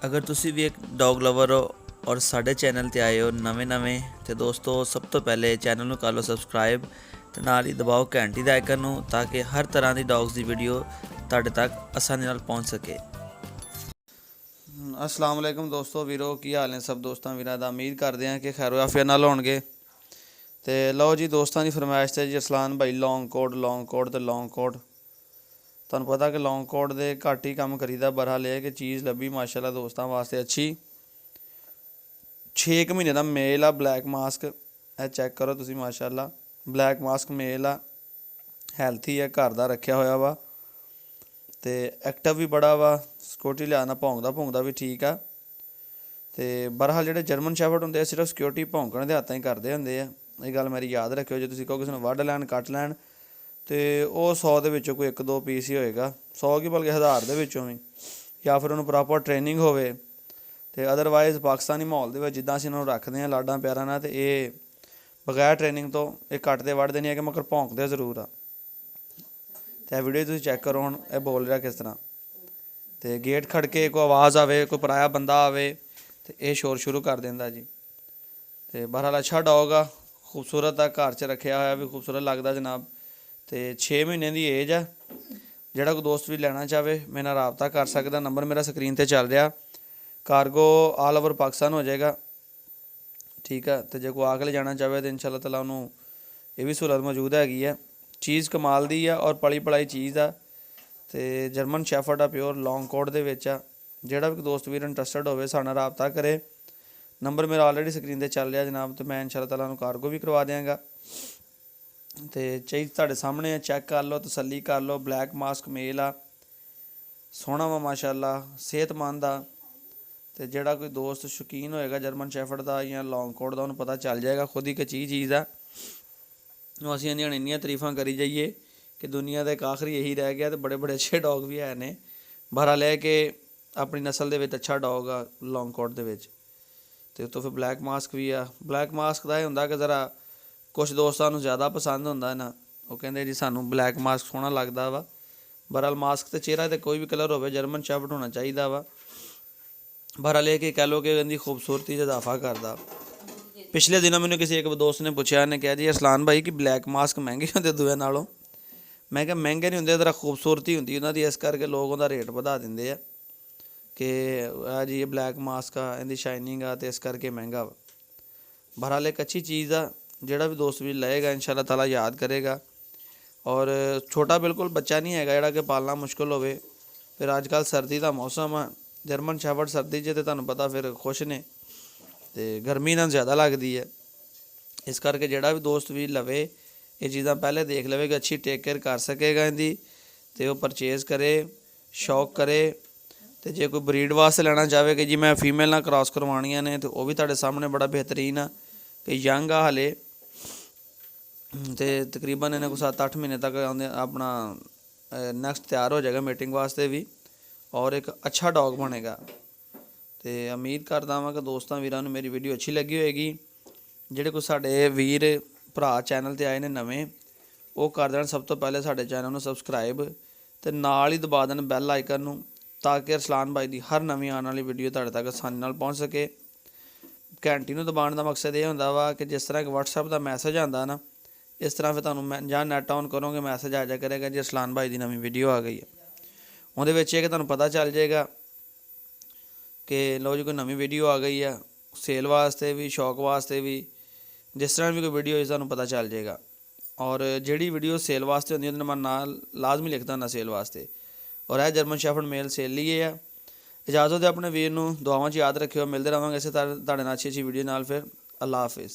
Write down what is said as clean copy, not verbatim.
अगर तुसी भी एक डॉग लवर हो और साढ़े चैनल ते आए हो नਵੇਂ तो दोस्तों सब तो पहले चैनल ਨੂੰ ਕਰ ਲਓ ਸਬਸਕ੍ਰਾਈਬ ਤੇ ਨਾਲ ਹੀ ਦਬਾਓ ਘੰਟੀ ਦਾ ਆਈਕਨ ਨੂੰ ਤਾਂ ਕਿ ਹਰ ਤਰ੍ਹਾਂ ਦੀ ਡੌਗਸ ਦੀ ਵੀਡੀਓ ਤੁਹਾਡੇ ਤੱਕ ਆਸਾਨੀ ਨਾਲ ਪਹੁੰਚ ਸਕੇ। अस्सलाम वालेकुम दोस्तों वीरो की हाल ने सब दोस्तों वीरां दा उम्मीद करते हैं कि खैर आफिया नाल होणगे। तो लो जी दोस्तों की फरमाइश से जी अरसलान भाई लॉन्ग कोट तो लॉन्ग कोट तुहानूं पता कि लॉन्ग कोट दे घट ही काम करीदा बहरहाल है कि चीज़ लभी माशाल्लाह दोस्तों वास्ते अच्छी 6 महीने का मेल आ ब्लैक मास्क है चैक करो तुसीं माशाल्लाह ब्लैक मास्क मेल आ हैल्थी है घर का रखा होया वा तो एक्टिव भी बड़ा वा सिक्योरिटी लिहाज नाल भौंकदा भी ठीक आ। तो बहरहाल जो जर्मन शैफर्ड होंगे सिर्फ सिक्योरिटी भौंकण के हाथों ही करते होंगे ये गल मेरी याद रखियो जो तुसीं कहो किसी नूं वढ लैण कट लैण तो वह 100 के विचों कोई 1-2 पीस ही होएगा 100 की बल्कि 1000 के विचों भी या फिर उन्होंने प्रॉपर ट्रेनिंग होवे तो अदरवाइज़ पाकिस्तानी माहौल के जिद्दां असीं इन्हां नूं रखते हैं लाडां प्यारां नाल तो ये बगैर ट्रेनिंग तो ये कटते वढ़ते नहीं है कि मगर भौंकते जरूर आ। तो वीडियो तुसीं चैक करो हुण ये बोल रहा किस तरह तो गेट खड़के कोई आवाज़ आवे कोई पराया बंदा आवे तो ये शोर शुरू कर देंदा जी। तो बहरहाल अच्छा डॉग आ खूबसूरत आ घर च रखा होया भी खूबसूरत लगता जनाब। तो 6 महीने की एज है जोड़ा कोई दोस्त भी लेना चाहे मेरे नाल राबता कर सकदा नंबर मेरा स्क्रीन पर चल रहा कार्गो ऑल ओवर पाकिस्तान हो जाएगा ठीक है। तो जो कोई आके ले जाना चाहे तो इंशाअल्लाह ताला उन्होंने ये भी सहूलत मौजूद हैगी है चीज़ कमाल दी है और पली पलाई चीज़ आ। तो जर्मन शैफर्ड आ प्योर लॉन्ग कोट दे विच आ जोड़ा भी दोस्त वीर इंटरस्टड होवे साडे नाल राबता करे नंबर मेरा ऑलरेडी स्क्रीन पर चल रहा जनाब। तो मैं इंशाअल्लाह ताला उन्होंने कार्गो भी करवा देंगा। तो चीज़ तुहाडे सामने चैक कर लो तसल्ली कर लो ब्लैक मास्क मेल आ सोहना वा माशाअल्लाह सेहतमंद आ। तो जोड़ा कोई दोस्त शौकीन होएगा जर्मन शैफर्ड का या लॉन्ग कोट का उन्होंने पता चल जाएगा खुद ही कि चीज़ आ असीं इन्नियां तरीफां करी जाइए कि दुनिया का एक आखिरी यही रह गया। तो बड़े बड़े अच्छे डॉग भी है ने बहरहाल है कि अपनी नस्ल के अच्छा डॉग आ लॉन्ग कोट के तो फिर ब्लैक मास्क भी आ ब्लैक मास्क का यह होंदा कि ज़रा कुछ दोस्तों को ज़्यादा पसंद होंदा ना वो कहते जी सानू ब्लैक मास्क सोहना लगता वा। बहरहाल मास्क तो चेहरा तो कोई भी कलर हो जर्मन शैफर्ड होना चाहिए वा। बहरहाल ये कि कह लो कि इनकी खूबसूरती इजाफा करता। पिछले दिनों मैंने किसी एक दोस्त ने पूछा ने कहा जी अरसलान भाई कि ब्लैक मास्क महंगे होंगे दूए नालों मैं क्या महंगे नहीं होंगे ज़रा खूबसूरती होंगी उन्होंने इस करके लोग उनका रेट बढ़ा देंगे आ कि जी ये ब्लैक मास्क आ इनकी शाइनिंग आ तो इस करके महंगा वा। बहरहाल एक अच्छी चीज़ आ जोड़ा भी दोस्त भी लेगा इंशाअल्लाह ताला याद करेगा और छोटा बिल्कुल बच्चा नहीं है जोड़ा कि पालना मुश्किल हो फिर अजकल सर्दी का मौसम आ जर्मन शैफर्ड सर्दी च तो तुहानूं पता फिर खुश ने तो गर्मी इन्हां ज़्यादा लगती है इस करके जोड़ा भी दोस्त भी लवे ये चीज़ां पहले देख लवे कि अच्छी टेक केयर कर सकेगा इनकी तो वह परचेज़ करे शौक करे। तो जो कोई ब्रीड वास्ते लेना चाहे कि जी मैं फीमेल ना क्रॉस करवानियां ने तो वह भी तुहाडे सामने बड़ा बेहतरीन आ कि यंग आ हले तो तकरीबन इन्हें को 7-8 महीने तक अपना नैक्सट तैयार हो जाएगा मीटिंग वास्ते भी और एक अच्छा डॉग बनेगा। तो उम्मीद करता हाँ कि दोस्तों वीरां नूं मेरी वीडियो अच्छी लगी होएगी जिहड़े कोई साडे वीर भरा चैनल ते आए ने नवें वो कर देण सब तो पहले साडे चैनल नूं सबसक्राइब ते नाल ही दबा देण बैल आइकन नूं ताकि अरसलान भाई की हर नवीं आने वाली वीडियो तुहाडे तक आसानी नाल पहुँच सके। घंटी नूं दबाउण दा मकसद ये हुंदा वा कि जिस तरह एक WhatsApp का मैसेज आंदा ना इस तरह फिर तुहानूं जां नैट ऑन करोगे मैसेज आ जाया करेगा जी अरसलान भाई की नवीं वीडियो आ गई है उहदे विच ये कि तुहानूं पता चल जाएगा कि लो जी कोई नवीं वीडियो आ गई है सेल वास्ते भी शौक वास्ते भी जिस तरह भी कोई वीडियो होई तुहानूं पता चल जाएगा। और जिहड़ी वीडियो सेल वास्ते होंदी उहदे मैं नाल लाजमी लिखदा हुंदा सेल वास्ते और यह जर्मन शैफर्ड मेल सेल लिए है। इजाज़त है अपने वीर नूं दुआवां च याद रखियो मिलते रहांगे इसे तुहाडे नाल अच्छी वीडियो नाल फिर अल्लाह हाफिज़।